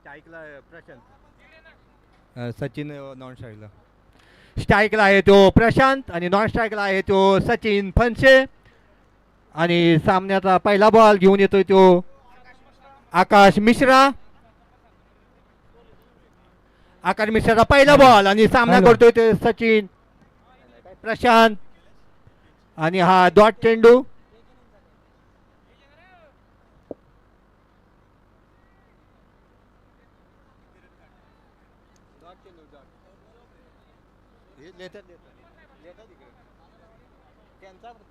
स्ट्राईकला Prashant Sachin non स्ट्राईकला स्ट्राईकला आहे तो प्रशांत आणि नॉन स्ट्राईकला आहे तो सचिन फनसे आणि सामन्याचा पहिला बॉल घेऊन येतोय तो आकाश मिश्रा. आकाश मिश्राचा पहिला बॉल आणि सामना करतोय तो सचिन प्रशांत आणि हा डॉट चेंडू.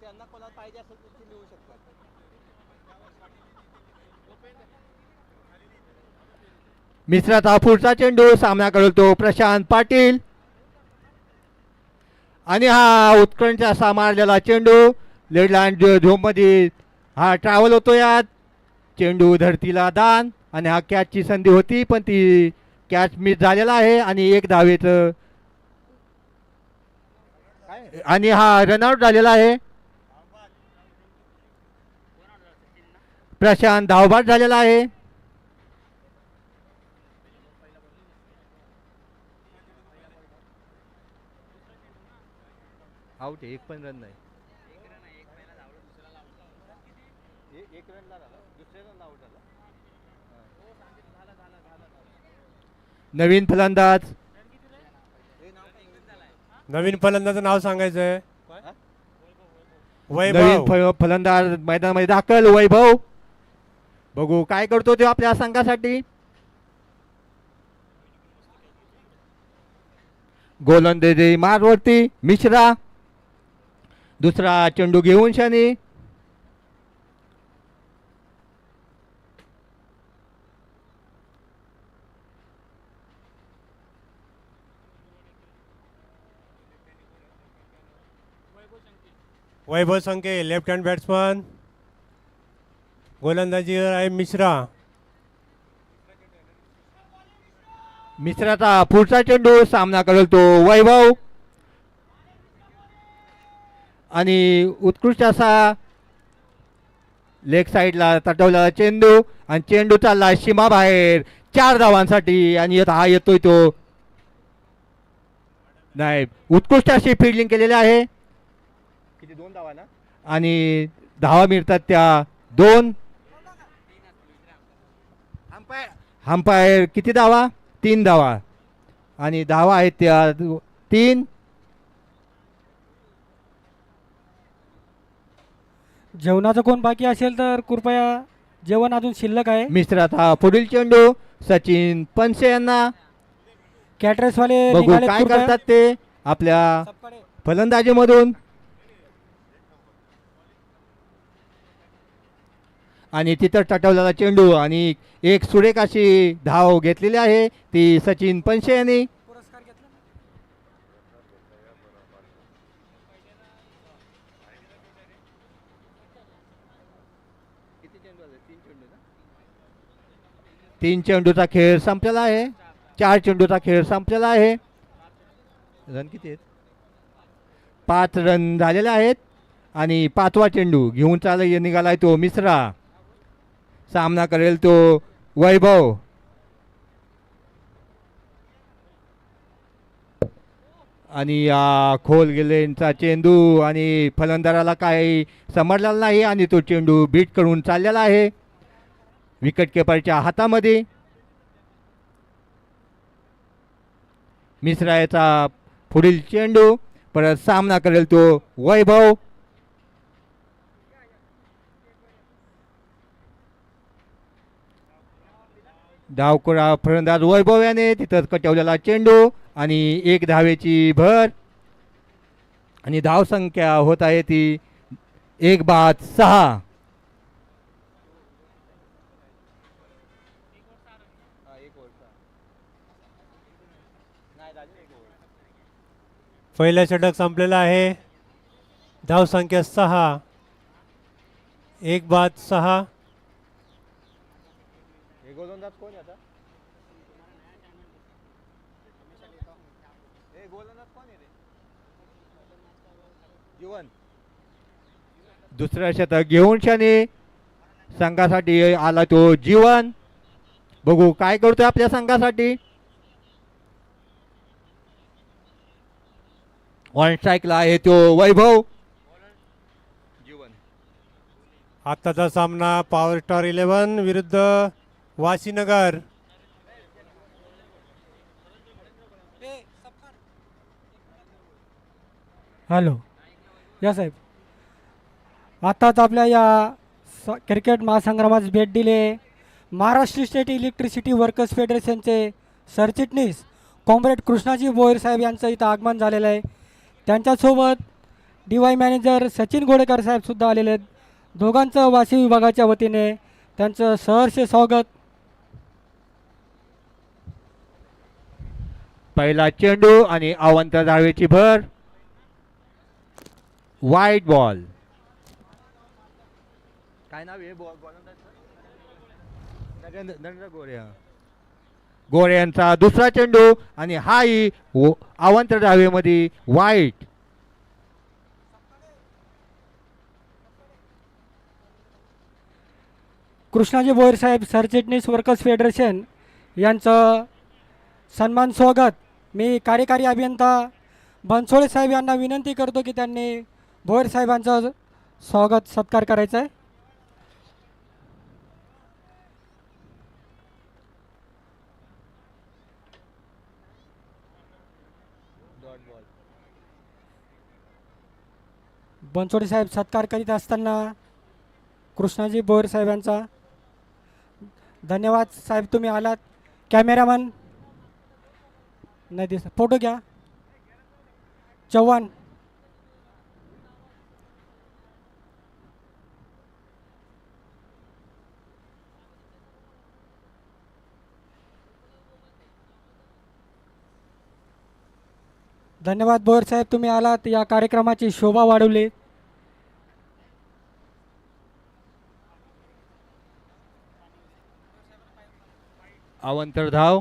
त्यांना कोणाला पाहिजे असेल तर लिहू शकतात. मिश्राचा पुढचा चेंडू सामना करतो प्रशांत पाटील आणि हा उत्कंठ असा मारलेला चेंडू लेडलँड झोन मध्ये हा ट्रॅव्हल होतो. यात चेंडू धरतीला दान आणि हा कॅचची संधी होती पण ती कॅच मिस झालेला आहे आणि एक धावेच आणि हा रनआउट झालेला आहे. प्रशांत धावबाद झालेला आहे. आउट एक पण रन नाही. एक रन दुसऱ्या रन आउट झाला. नवीन फलंदाज नवीन फलंदाजाचं नाव सांगायचंय नवीन फलंदाज मैदानामध्ये दाखल वैभव. बघू काय करतो तो आपल्या संघासाठी. गोलंदाजी मारवरती मिश्रा दुसरा चेंडू घेऊन शनी वैभव संके लेफ्ट हँड बॅट्समन. गोलंदाजीवर आहे मिश्रा. मिश्राचा पुढचा चेंडू सामना करेल तो वैभव आणि उत्कृष्ट असा लेग साईडला तटवलेला चेंडू आणि चेंडू चालला सीमा बाहेर 4 धावांसाठी आणि हा येतोय तो नाही. उत्कृष्ट अशी फिल्डिंग केलेली आहे. किती 2 धावा ना आणि धावा मिळतात त्या 2. अंपायर किती धावा 3 धावा आणि धावा आहेत त्या 3. जेवणाचं कोण बाकी असेल तर कृपया जेवण अजून शिल्लक आहे. मिश्राचा पुढील चेंडू सचिन पनसे यांना. कॅटरेसवाले बघू काय करतात ते आपल्या फलंदाजीमधून आणि तिथं टटवलेला चेंडू आणि एक सुरेख अशी धाव घेतलेली आहे ती सचिन पनसे यांनी. तीन चेंडूचा खेळ संपलेला आहे. 4 चेंडूचा खेळ संपलेला आहे. रन किती आहेत 5 रन झालेले आहेत आणि 5वा चेंडू घेऊन निघालाय तो मिश्रा. सामना करेल तो वैभव. आणि खोल गेलेचा चेंडू आणि फलंदाजाला काही समजलेला नाही आणि तो चेंडू बीट करून चाललेला आहे विकेट किपरच्या हातामध्ये. मिश्रा याचा पुढील चेंडू परत सामना करेल तो वैभव. डावखोरा फलंदाज वैभव याने तिथंच कटवलेला चेंडू आणि 1 धावेची भर आणि धावसंख्या होत आहे ती 1/6. पहिला षटक संपलेला आहे. धावसंख्या 6. 1/6. गोलंदाज कोण आहे आता गोलंदाज कोण आहे रे जीवन. दुसऱ्या षटक घेऊन शनी संघासाठी आला तो जीवन. बघू काय करतोय आपल्या संघासाठी. ऑन स्ट्राईकला आहे तो वैभव. आत्ताचा सामना पॉवर स्टार 11 विरुद्ध वाशीनगर. हॅलो. या साहेब, आत्ताच आपल्या या क्रिकेट महासंग्रामास भेट दिले महाराष्ट्र स्टेट इलेक्ट्रिसिटी वर्कर्स फेडरेशनचे सरचिटणीस कॉम्रेड कृष्णाजी भोयर साहेब यांचं इथं आगमन झालेलं आहे. त्यांच्यासोबत D Y manager Sachin Ghodekar साहेबसुद्धा आलेले आहेत. दोघांचं वाशी विभागाच्या वतीने त्यांचं सहर्ष स्वागत. पहिला चेंडू आणि अवंत धावेची भर. वाईट बॉल. काय नाव आहे नरेंद्र गोरे. गोरे यांचा दुसरा चेंडू आणि हाही अवंत धावेमध्ये वाईट. कृष्णाजी भोयर साहेब सरचिटणीस वर्कर्स फेडरेशन यांचं सन्मान स्वागत. मी कार्यकारी अभियंता बनसोडे साहेब यांना विनंती करतो की त्यांनी भोयर साहेबांचं स्वागत सत्कार करायचा आहे. बनसोडे साहेब सत्कार करीत असताना कृष्णाजी भोयर साहेबांचा धन्यवाद. साहेब तुम्ही आलात. कॅमेरामन नाही दिसत, फोटो घ्या. चव्हाण. धन्यवाद भोयर साहेब तुम्ही आलात, या कार्यक्रमाची शोभा वाढवली. अवंतर धाव.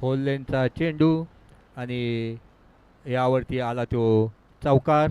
होल्लेनचा चेंडू आणि यावरती आला तो चौकार.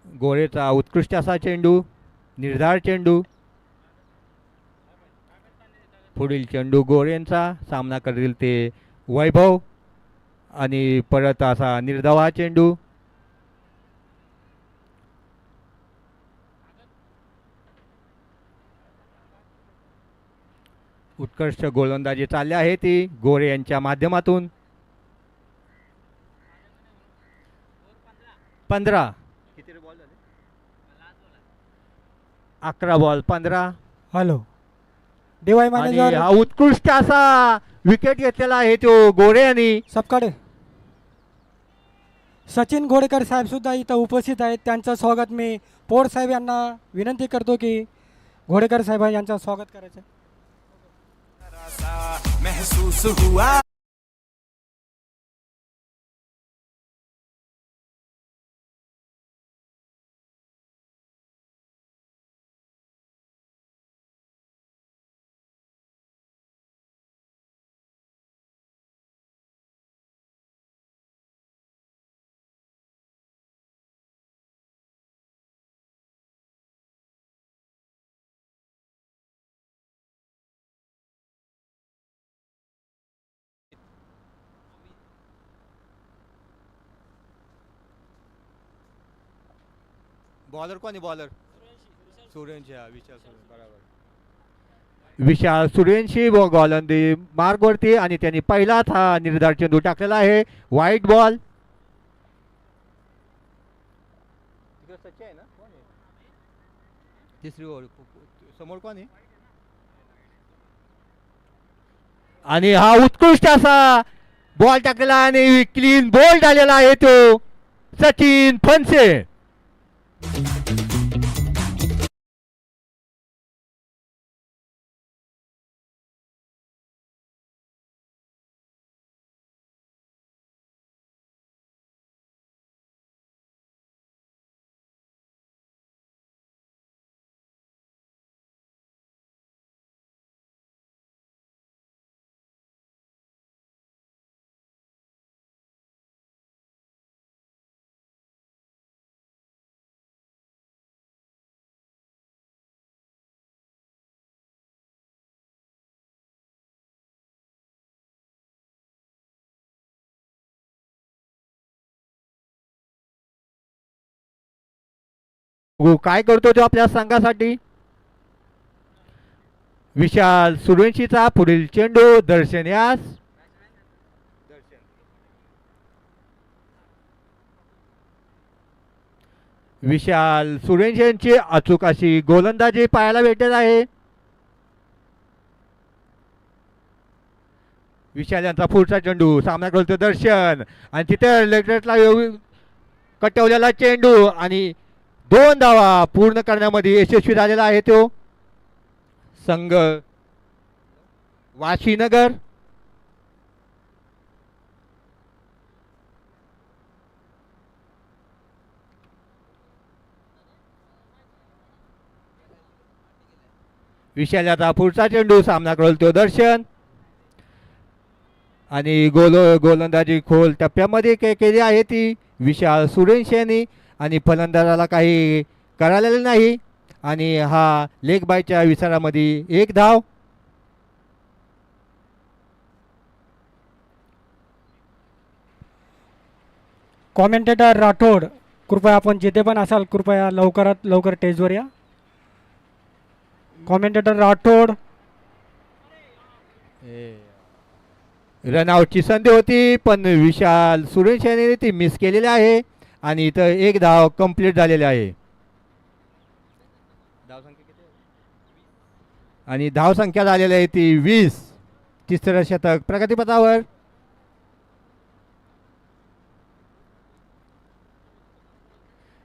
गोरेचा उत्कृष्ट असा चेंडू, निर्धार चेंडू. पुढील चेंडू गोरेंचा. सामना करतील ते वैभव आणि परत असा निर्धावा चेंडू. उत्कृष्ट गोलंदाजी चालली आहे ती गोरे यांच्या माध्यमातून. 15. 11 बॉल 15. हॅलो. डी वाय आणि मॅनेजर हा उत्कृष्ट असा विकेट घेतलेला आहे तो गोरे यांनी. सबकडे सचिन घोडेकर साहेब सुद्धा इथं उपस्थित आहेत. त्यांचं स्वागत मी पोर साहेब यांना विनंती करतो की घोडेकर साहेब यांचं स्वागत करायचं. महसूस हुआ बॉलर कोणी बॉलर सूर्यवंशी. विशाल सूर्यवंशी गोलंदाजी मार्गवरती आणि त्यांनी पहिलाच हा निर्धार चेंडू टाकलेला आहे. वाईट बॉल. तिसरी ओव्हर समोर कोण आहे. आणि हा उत्कृष्ट असा बॉल टाकलेला आणि क्लीन बोल्ड आलेला आहे तो सचिन फनसे. काय करतो तो आपल्या संघासाठी. विशाल सूर्यवंशीचा पुढील चेंडू दर्शन यास. विशाल सूर्यवंशी यांची अचूक अशी गोलंदाजी पाहायला भेटत आहे. विशाल यांचा पुढचा चेंडू सामना करतो दर्शन आणि तिथे लेगला कटवलेला चेंडू आणि 2 धावा पूर्ण करण्यामध्ये यशस्वी झालेला आहे तो संघ वाशीनगर. विशाल याचा पुढचा चेंडू सामना करतो दर्शन आणि गोलंदाजी खोल टप्प्यामध्ये केली आहे ती विशाल सूर्यवंशी यांनी आणि फलंदाजाला काही करालेलं नाही आणि हा लेग बायच्या विचारामध्ये 1 धाव. कॉमेंटेटर राठोड, कृपया आपण जिथे पण असाल कृपया लवकरात लवकर स्टेजवर या. कॉमेंटेटर राठोड. रनआउटची संधी होती पण विशाल सूर्यवंशी यांनी ती मिस केलेली आहे आणि इथं 1 धाव कंप्लीट झालेली आहे. आणि धावसंख्या झालेली आहे ती 20. तिसरं शतक प्रगतीपथावर.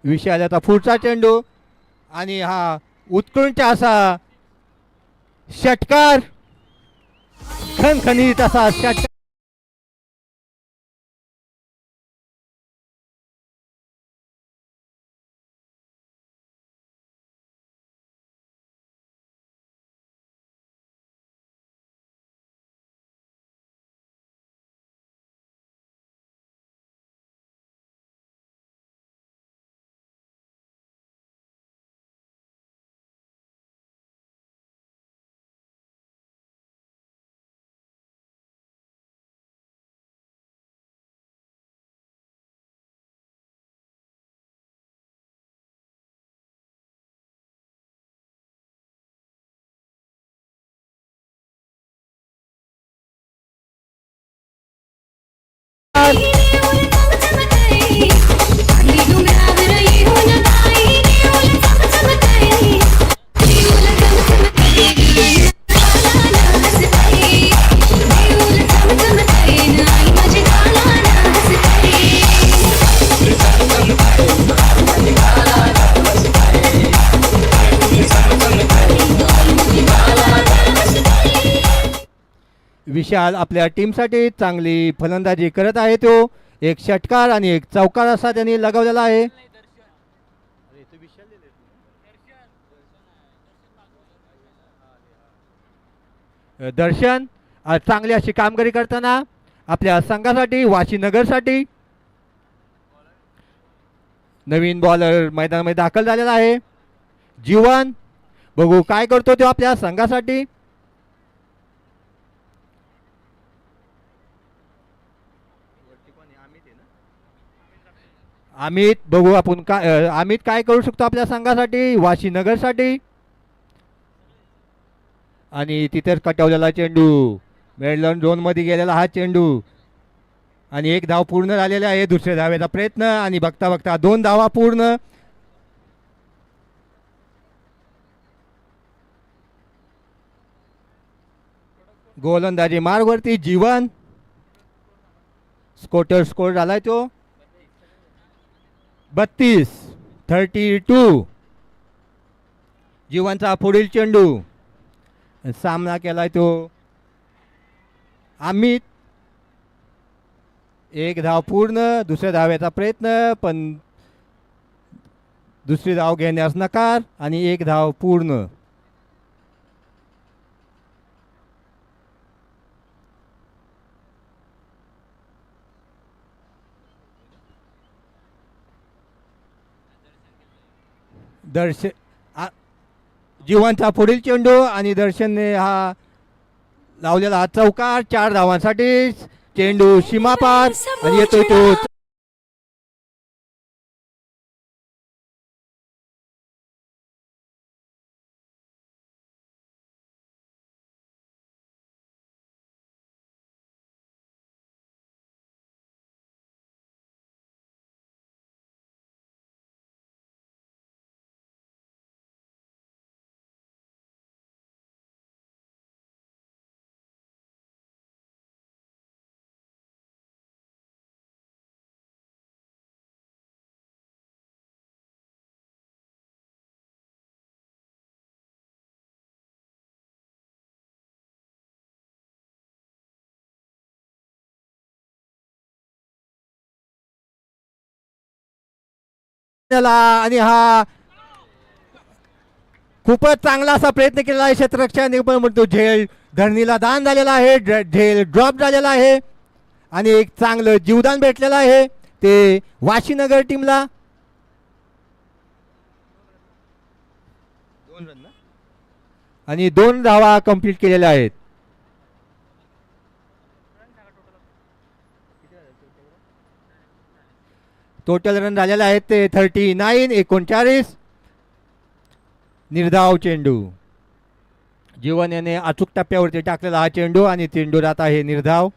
विशाल याचा पुढचा चेंडू आणि हा उत्कृष्ट असा षटकार खणखणीत असा षटकार. विशाल आपल्या टीमसाठी चांगली फलंदाजी करत आहे. तो एक षटकार आणि एक चौकार असा त्यांनी लगावलेला आहे. दर्शन चांगली अशी कामगिरी करताना आपल्या संघासाठी वाशीनगरसाठी नवीन बॉलर मैदानामध्ये दाखल झालेला आहे. जीवन बघू काय करतो तो आपल्या संघासाठी. अमित बघू आपण काय अमित काय करू शकतो आपल्या संघासाठी वाशीनगरसाठी. आणि तिथे कटवलेला चेंडू मेडलन झोन मध्ये गेलेला हा चेंडू आणि 1 धाव पूर्ण झालेला आहे. दुसऱ्या धावेचा प्रयत्न आणि बघता बघता 2 धावा पूर्ण. गोलंदाजी मार्गवरती जीवन. स्कोर झालाय तो 32. जीवनचा पुढील चेंडू. सामना केलाय तो अमित. एक धाव पूर्ण. दुसऱ्या धावेचा प्रयत्न पण दुसरी धाव घेण्यास नकार आणि एक धाव पूर्ण. जीवनचा पुढील चेंडू आणि दर्शनने हा लावलेला चौकार 4 धावांसाठी. चेंडू सीमापार आणि येतोय तो आणि हा खूपच चांगला असा प्रयत्न केलेला आहे क्षेत्ररक्षण. पण म्हणतो झेल धरणीला दान झालेला आहे. झेल ड्रॉप झालेला आहे आणि एक चांगलं जीवदान भेटलेलं आहे ते वाशीनगर टीमला. 2 रन आणि 2 धावा कंप्लीट केलेल्या आहेत. टोटल रन झालेले आहेत ते 39. निर्धाव चेंडू. जीवन याने अचूक टप्प्यावरती टाकलेला हा चेंडू आणि चेंडू जात आहे निर्धाव.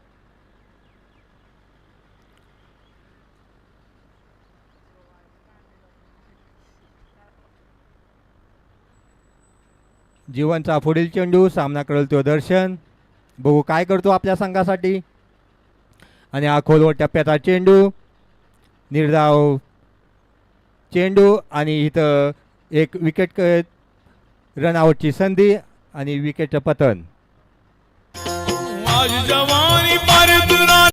जीवनचा पुढील चेंडू. सामना करेल तो दर्शन. बघू काय करतो आपल्या संघासाठी. आणि हा खोलवर टप्प्याचा चेंडू. निर्धाव चेंडू आणि इथं एक विकेट रनआउटची संधी आणि विकेटचं पतन. आज जवानी पर दुरा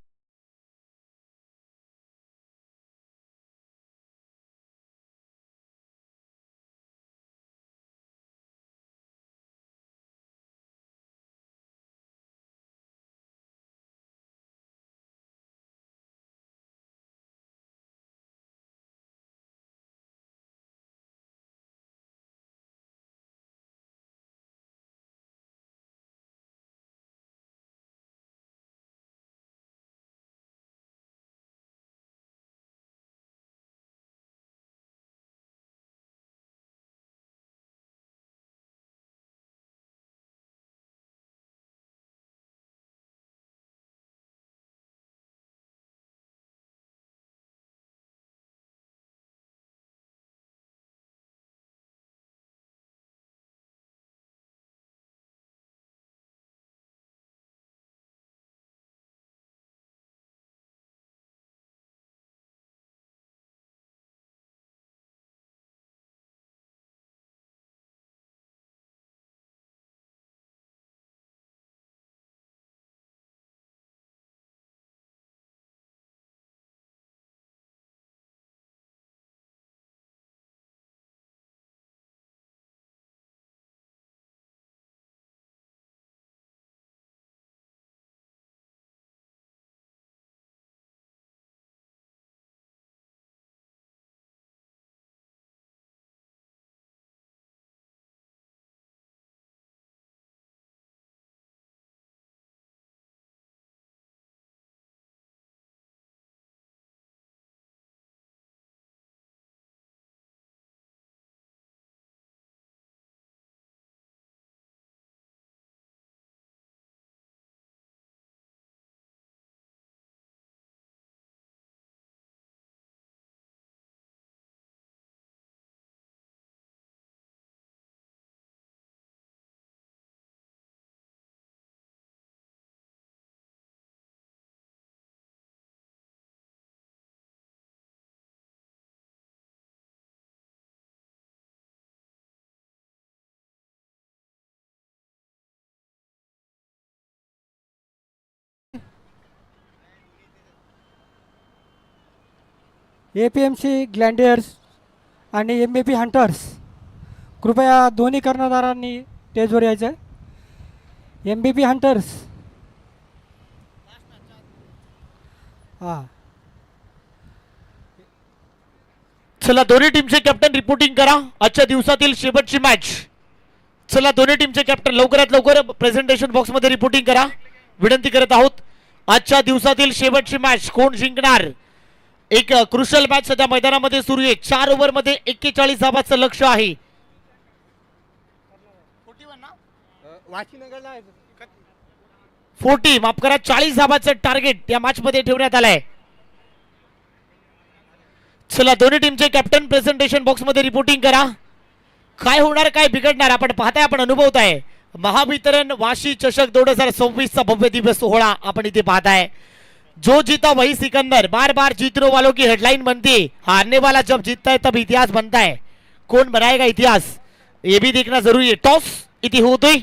APMC ग्लँडियर्स आणि MVP हंटर्स, कृपया दोन्ही कर्णधारांनी स्टेजवर यायचं आहे. MVP हंटर्स, हां. चला दोन्ही टीमचे कॅप्टन रिपोर्टिंग करा. आजच्या दिवसातील शेवटची मॅच. चला दोन्ही टीमचे कॅप्टन लवकरात लवकर प्रेझेंटेशन बॉक्स मध्ये रिपोर्टिंग करा. विनंती करत आहोत. आजच्या दिवसातील शेवटची मॅच कोण जिंकणार? एक क्रुशल मॅच सध्या मैदानामध्ये सुरू आहे. 4 ओव्हर मध्ये 41 धावांचं लक्ष आहे. वाशीनगरला 40 माफ करा 40 धावांचं टार्गेट या मॅच मध्ये ठेवण्यात आलंय. चला दोन्ही टीमचे कॅप्टन प्रेझेंटेशन बॉक्स मध्ये रिपोर्टिंग करा. काय होणार, काय बिघडणार आपण पाहताय, आपण अनुभवताय. महावितरण वाशी चषक 2026 चा भव्य दिव्य सोहळा आपण इथे पाहताय. जो जीता वही सिकंदर, बार बार जीतने वालों की हेडलाइन बनती है. हारने वाला जब जीतता है तब इतिहास बनता है. कौन बनाएगा इतिहास, ये भी देखना जरूरी है. टॉस इथे होतोय.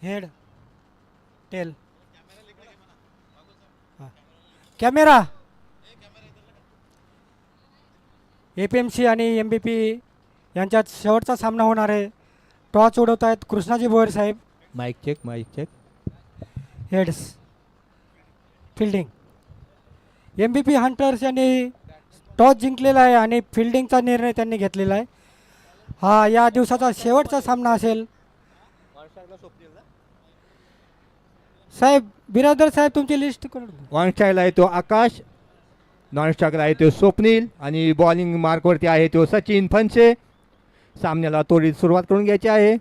Head, tail, camera. APMC आणि MVP यांच्यात शेवटचा सामना होणार आहे. टॉस उडवत आहेत कृष्णाजी भोयर साहेब. Mic check, mic check. Heads, fielding. MVP hunters यांनी टॉस जिंकलेला आहे आणि फिल्डिंगचा निर्णय त्यांनी घेतलेला आहे. हा या दिवसाचा शेवटचा सामना असेल. साहेब, बिरादर साहेब, तुमची लिस्ट करून द्या. ऑन स्ट्राईकला आहे तो आकाश, नॉन स्ट्राईकला आहे तो स्वप्नील आणि बॉलिंग मार्कवरती आहे तो सचिन फनसे. सामन्याला त्वरित सुरुवात करून घ्यायची आहे.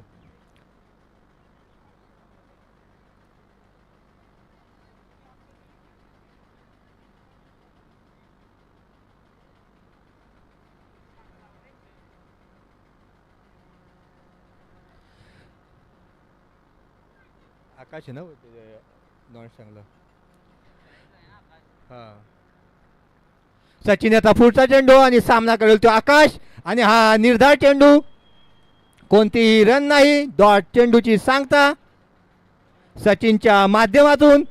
आकाश आहे ना नॉन स्ट्राईकला. हां, सचिन याचा पुढचा चेंडू आणि सामना करेल तो आकाश आणि हा निर्धार चेंडू, कोणतीही रन नाही. डॉट चेंडूची सांगता सचिनच्या माध्यमातून.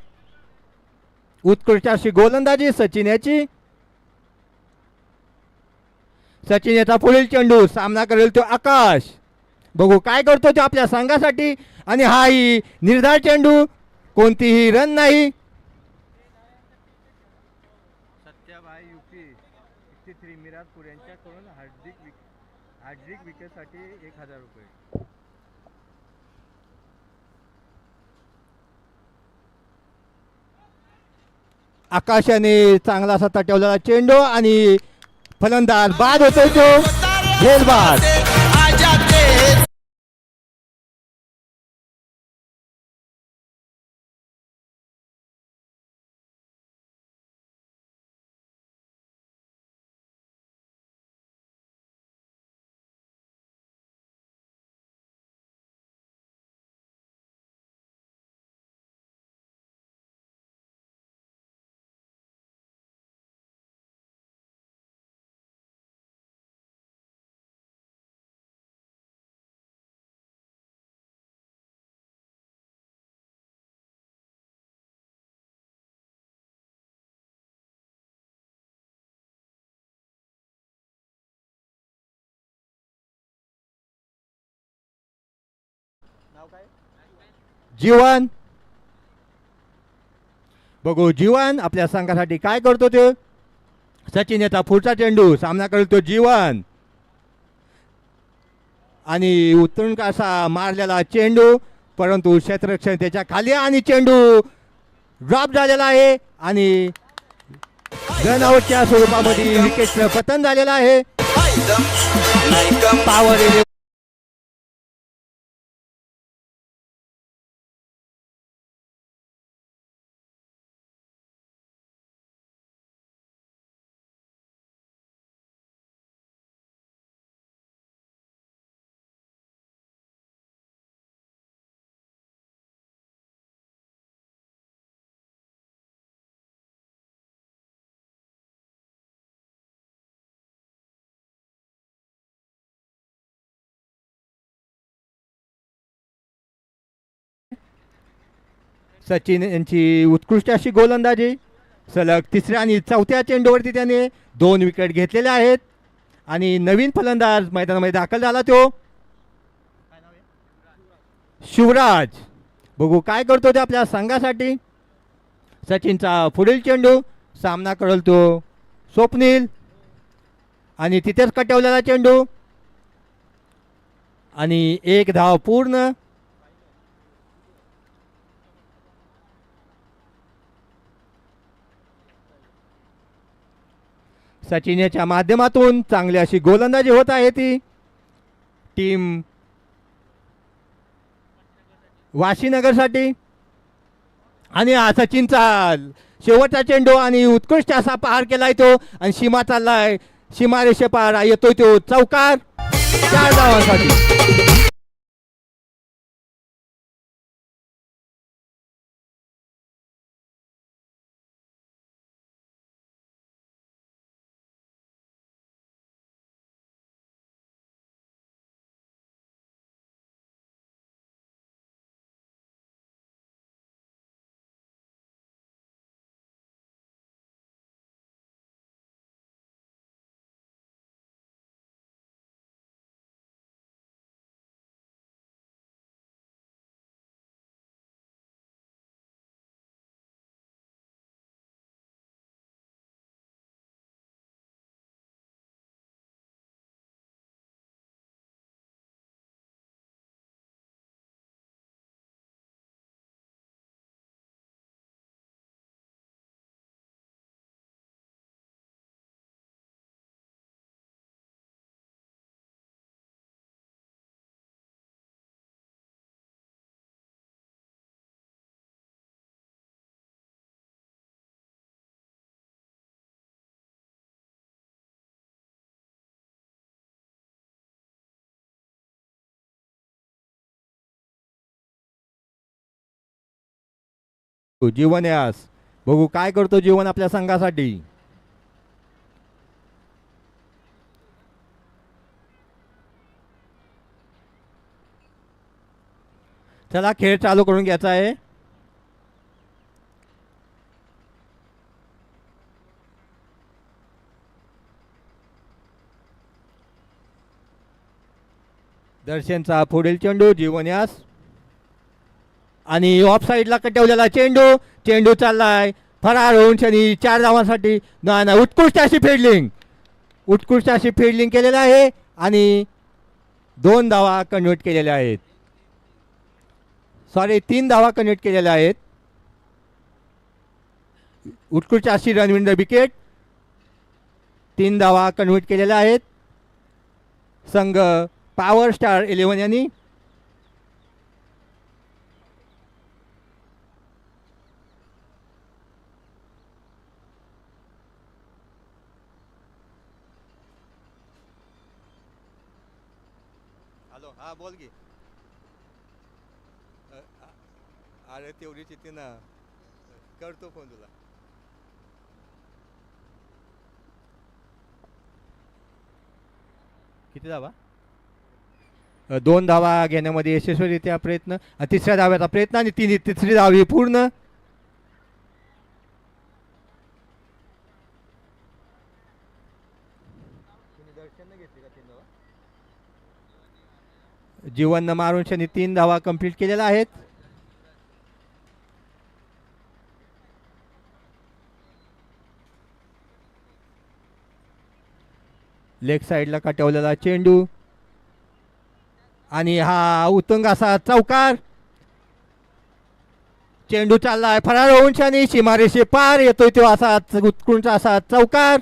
उत्कृष्ट अशी गोलंदाजी सचिन याची. सचिन याचा पुढील चेंडू, सामना करेल तो आकाश. बघू काय करतो तो आपल्या संघासाठी. आणि हाही निर्धार चेंडू, कोणतीही रन नाही. सत्याबाई युपी 63 मिराजपूर यांच्याकडून हार्दिक विकेटसाठी 1000 रुपये. आकाशाने चांगला असा तटवलेला चेंडू आणि फलंदाज बाद होतोय तो झेलबाद. जीवन, बघू जीवन आपल्या संघासाठी काय करतो ते. सचिन याचा पुढचा चेंडू, सामना करतो जीवन आणि उतरून कसा मारलेला चेंडू, परंतु क्षेत्ररक्षण त्याच्या खाली आणि चेंडू ड्रॉप झालेला आहे आणि रनआउटच्या स्वरूपामध्ये विकेटचं पतन झालेलं आहे. पॉवर सचिन यांची उत्कृष्ट अशी गोलंदाजी. सलग तिसऱ्या आणि चौथ्या चेंडूवरती त्याने 2 विकेट घेतलेल्या आहेत. आणि नवीन फलंदाज मैदानामध्ये दाखल झाला तो शिवराज. बघू काय करतो ते आपल्या संघासाठी. सचिनचा पुढील चेंडू, सामना करेल तो स्वप्नील आणि तिथेच कटवलेला चेंडू आणि 1 धाव पूर्ण. सचिन याच्या माध्यमातून चांगली अशी गोलंदाजी होत आहे ती टीम वाशीनगरसाठी. आणि हा सचिनचा शेवटचा चेंडू आणि उत्कृष्ट असा पार केलाय तो आणि सीमा चाललाय, सीमारेषे पार येतोय तो चौकार 4 धावांसाठी. जीवन यास बघू काय करतो जीवन आपल्या संघासाठी. चला खेळ चालू करून घ्यायचा आहे. दर्शनचा पुढील चेंडू जीवन यास आणि ऑफ साईडला कटवलेला चेंडू, चेंडू चाललाय फरार होऊन शनी 4 धावांसाठी. ना उत्कृष्ट अशी फिल्डिंग, उत्कृष्ट अशी फिल्डिंग केलेली आहे आणि 2 धावा कन्वर्ट केलेल्या आहेत. सॉरी 3 धावा कन्वर्ट केलेल्या आहेत. उत्कृष्ट अशी रणविंदर विकेट, 3 धावा कन्वर्ट केलेल्या आहेत संघ पॉवर स्टार 11 यांनी. हॅलो, हा बोल की. अरे तेवढीच येते ना, करतो फोन तुला. किती धावा? 2 धावा घेण्यामध्ये यशस्वीरित्या प्रयत्न, तिसऱ्या धाव्याचा प्रयत्न आणि तिसरी धाव ही पूर्ण. जीवन मारून शनी 3 धावा कंप्लीट केलेल्या आहेत. लेग साईडला कटवलेला चेंडू आणि हा उत्तुंग असा चौकार. चेंडू चाललाय फरार होऊन शनी सीमारेषे पार येतोय तो असा उत्कृष्ट असा चौकार.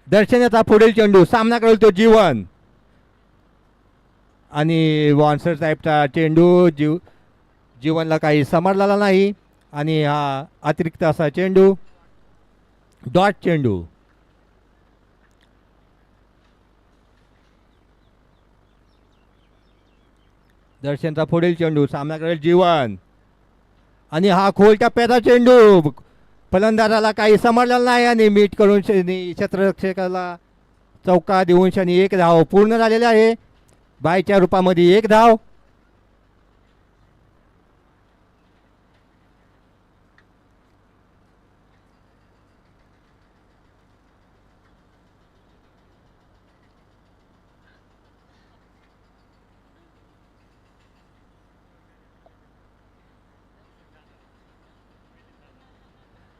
दर्शनाचा पुढील चेंडू, सामना करेल तो जीवन आणि वॉन्सर टाईपचा चेंडू. जीवनला काही समजलेला नाही आणि हा अतिरिक्त असा चेंडू, डॉट चेंडू. दर्शनचा पुढील चेंडू, सामना करेल जीवन. आणि हा खोल टप्प्याचा चेंडू, फलंदाजाला काही समजलेलं नाही आणि मीट करून क्षेत्ररक्षकाला चौका देऊन शनी 1 धाव पूर्ण झालेले आहे. बायच्या रूपामध्ये 1 धाव.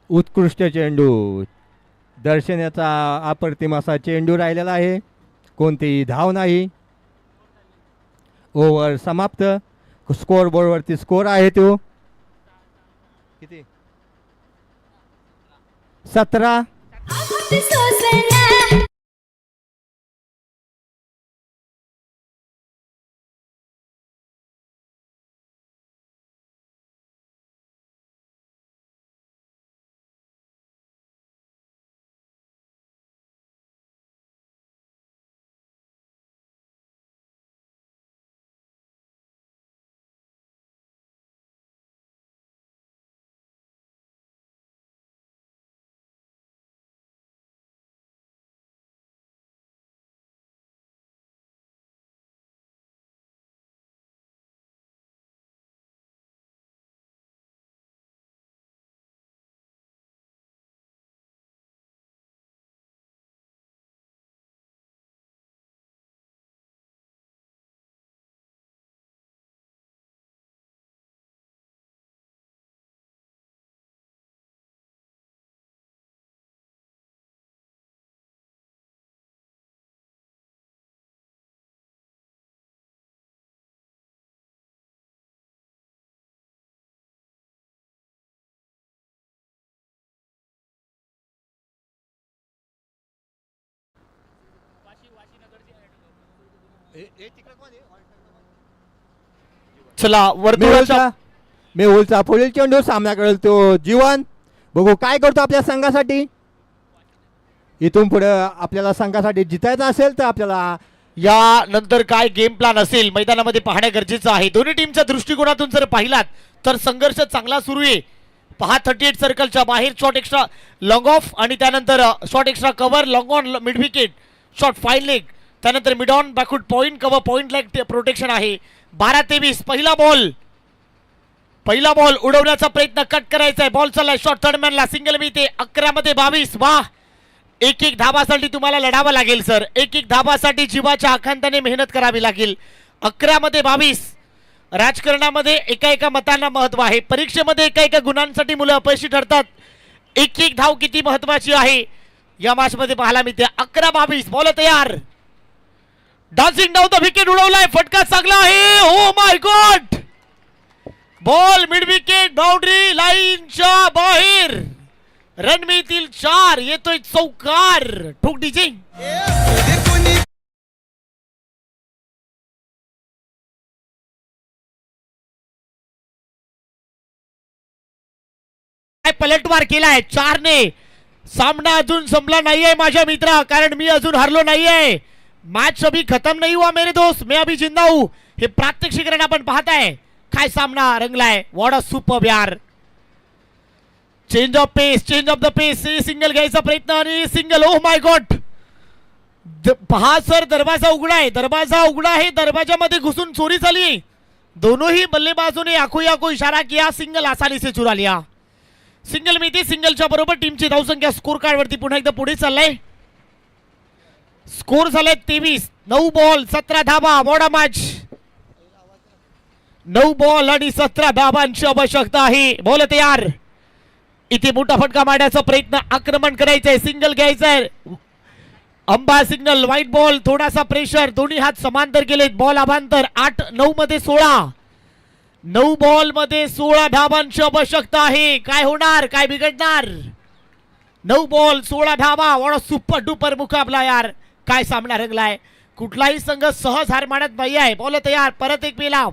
उत्कृष्ट चेंडू, दर्शनाचा अप्रतिम असा चेंडू राहिलेला आहे. कोणतीही धाव नाही. ओव्हर समाप्त. स्कोअर बोर्डवरती स्कोअर आहे तो किती 17. चला वर्तुळाच्या मेहुलचा पुढील चेंडू, सामना करेल तो जीवन. बघू काय करतो आपल्या संघासाठी. इथून पुढे आपल्याला संघासाठी जितायचं असेल तर आपल्याला या नंतर काय गेम प्लॅन असेल मैदानामध्ये पाहणे गरजेचं आहे. दोन्ही टीमच्या दृष्टिकोनातून जर पाहिलात तर संघर्ष चांगला सुरू आहे. पहा 38 सर्कलच्या बाहेर शॉट एक्स्ट्रा लॉंग ऑफ आणि त्यानंतर shot extra cover long on mid wicket shot fine leg, त्यानंतर mid on backward point cover point leg protection आहे. 12-23 पहिला बॉल उडवण्याचा प्रयत्न, कट करायचा आहे. बॉल चाललाय शॉट थर्डमॅनला, सिंगल मिळते. 11-22. वाह, एक धाबासाठी तुम्हाला लढावं लागेल सर. एक धाबासाठी जीवाच्या आखांताने मेहनत करावी लागेल. 11-22. राजकारणामध्ये एका मतांना महत्व आहे. परीक्षेमध्ये एका गुणांसाठी मुलं अपयशी ठरतात. एक धाव किती महत्वाची आहे या मॅच मध्ये पाहायला मिळते. 11-22. बॉल तयार. डान्सिंग डाऊन द विकेट उडवलाय, फटका चांगला आहे. Oh my God, ball mid wicket boundary लाईनच्या बाहेर. रन मिळतील 4. येतोय चौकार. ठोक डीजे. पलटवार केलाय 4 ने. सामना अजून संपला नाहीये माझ्या मित्रा, कारण मी अजून हारलो नाहीये. मैच अभी खत्म नहीं हुआ मेरे दोस्त, मैं अभी जिंदा हूं. हे प्रात्यक्षिकरण आपण पाहताय. काय सामना रंगलाय. व्हाट अ सुपर्ब यार. Change of pace, change of the pace. Single घ्यायचा प्रयत्न आणि सिंगल. Oh my God. पहा सर, दरवाजा उघडा आहे. दरवाजा उघडा आहे. दरवाजामध्ये घुसून चोरी झाली. दोनों ही बल्लेबाजों ने आंखों को इशारा किया. सिंगल आसानी से चुरा लिया. सिंगल मिळते. सिंगलच्या बरोबर टीमची धावसंख्या स्कोर कार्ड वरती पुन्हा एकदा पुढे चाललाय. स्कोर झाले 23. 9 बॉल 17 धाबा. मोठा मॅच. 9 बॉल आणि 17 धाबांची आवश्यकता आहे. बॉल तयार. इथे मोठा फटका मारण्याचा प्रयत्न, आक्रमण करायचंय. सिंगल घ्यायचंय. अंबा सिग्नल. White ball. थोडासा प्रेशर. दोन्ही हात समांतर केलेत. बॉल अभांतर. 8-9 मध्ये 16. 9 बॉल मध्ये 16 धाबांची आवश्यकता आहे. काय होणार, काय बिघडणार. 9 ball 16 dhaba. What super duper मुकाबला यार. काय सामना रंगलाय. कुठलाही संघ सहज हार मानत नाही आहे. बॉल तयार. परत एक पेला.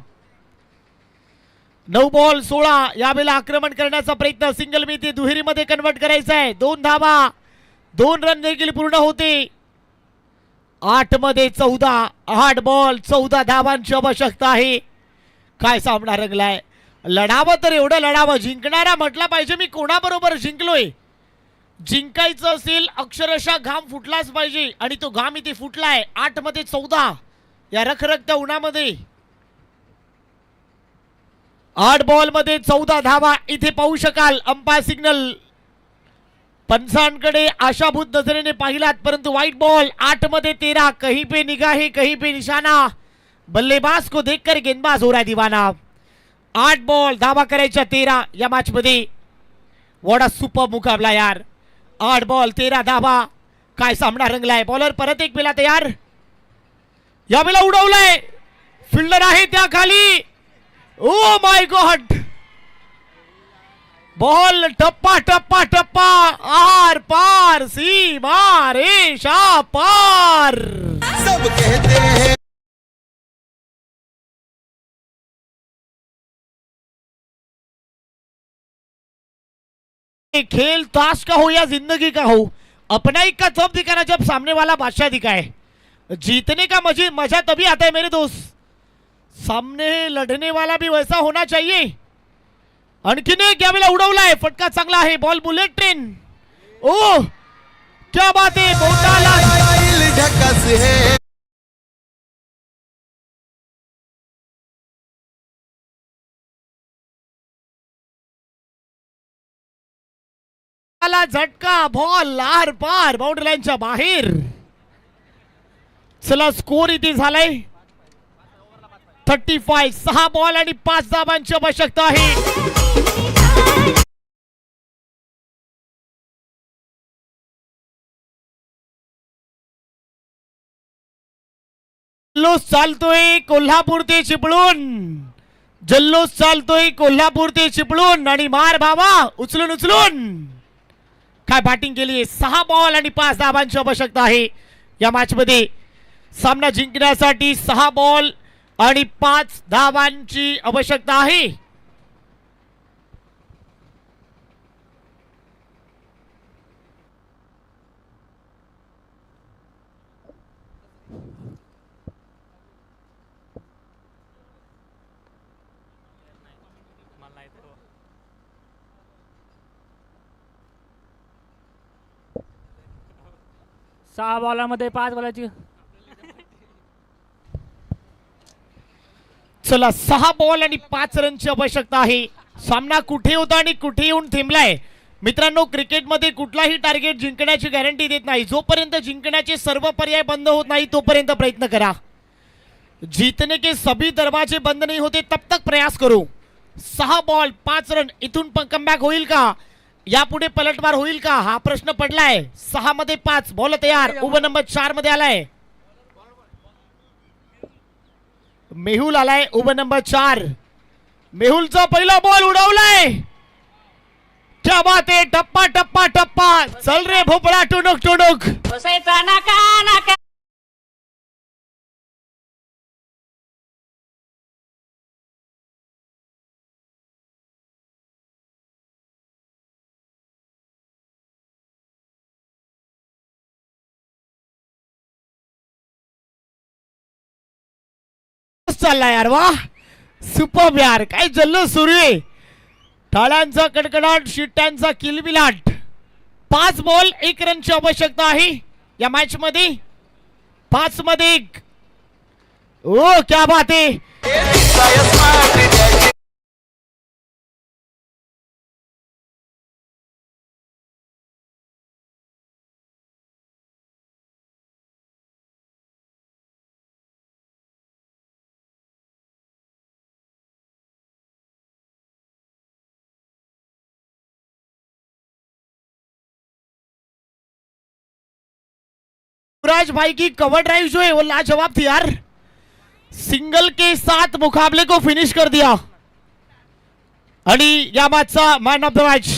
9 बॉल 16 यावेळेला आक्रमण करण्याचा प्रयत्न, सिंगल मी ते दुहेरीमध्ये कन्वर्ट करायचं आहे. 2 धावा 2 रन देखील पूर्ण होते. 8 मध्ये 14, 8 बॉल 14 धावांची आवश्यकता आहे. काय सामना रंगलाय. लढावं तर एवढं लढावं, जिंकणारा म्हटला पाहिजे मी कोणाबरोबर जिंकलोय. जिंकायचं असेल अक्षरशः घाम फुटलाच पाहिजे आणि तो घाम इथे फुटलाय. 8 मध्ये 14 या रखरखत्या उन्हामध्ये. 8 बॉल मध्ये 14 धावा इथे पाहू शकाल. अंपायर सिग्नल पंचांकडे आशाभूत नजरेने पाहिलात, परंतु व्हाईट बॉल. 8 मध्ये 13, कहीं पे निगाहे कहीं पे निशाना, बल्लेबाज को देखकर गेंदबाज हो रहा है दीवाना. 8 बॉल धावा करायच्या 13 या मॅच मध्ये. वडा सुपर मुकाबला यार. 8 बॉल 13 धावा. काय सामना रंगलाय. बॉलर परत एक वेळा तयार. यावेळेला उडवलाय, फिल्डर आहे त्या खाली. Oh my God. बॉल टप्पा टप्पा टप्पा, आर पार सीमा रेषा पार. सब कहते हैं खेल ताश का हो या जिंदगी का हो, अपना ही का तब दिखाना जब सामने वाला बादशाह दिखाए. जीतने का मजा तभी आता है मेरे दोस्त. सामने लढने वाला भी वैसा होना चाहिए. आणखीन एक यावेळेला उडवलाय, फटका चांगला आहे. Ball bullet train. ओ क्या बात है. बोटाला झकास है. झटका, बॉल आर पार बाउंड्री लाईनच्या बाहेर. चला स्कोर इथे झालाय 35. 6 बॉल आणि 5 धावांची आवश्यकता आहे. जल्लोष चालतोय कोल्हापूर ते चिपळूण. जल्लोष चालतोय कोल्हापूर ते चिपळूण आणि मार बाबा उचलून उचलून. काय बॅटिंग केली. 6 बॉल आणि 5 धावांची आवश्यकता आहे या मॅच मध्ये. सामना जिंकण्यासाठी 6 बॉल आणि 5 धावांची आवश्यकता आहे. सहा बॉलामध्ये 5 बॉलाची. चला 6 बॉल आणि 5 रनची आवश्यकता आहे. सामना कुठे होता आणि कुठे येऊन थेंबलाय. मित्रांनो, क्रिकेटमध्ये कुठलाही टार्गेट जिंकण्याची गॅरंटी देत नाही. जोपर्यंत जिंकण्याचे सर्व पर्याय बंद होत नाही तोपर्यंत प्रयत्न करा. जीतने के सभी दरवाजे बंद नहीं होते तब तक प्रयास करो. 6 बॉल 5 रन. इथून पण कमबॅक होईल का, यापुढे पलटवार होईल का, हा प्रश्न पडलाय. 6 मध्ये 5 बॉल तयार. उभं नंबर 4 मध्ये आलाय मेहुल. आलाय उभं नंबर 4. मेहुलचा पहिला बॉल उडवलाय. क्या बात आहे. टप्पा टप्पा टप्पा. चल रे भोपळा टुणुक टुणुक. चालला यार. वा सुपर यार. काय जल्लोष सुरू आहे. टाळ्यांचा कडकडाट, शिट्ट्यांचा किलबिलाट. 5 बॉल 1 रनची आवश्यकता आहे या मॅच मध्ये. 5 मध्ये 1. ओ क्या बात आहे. युवराज भाई की कवर ड्राइव जो है वो लाजवाब थी यार. सिंगल के साथ मुकाबले को फिनिश कर दिया. आणि या मैच चा मैन ऑफ द मैच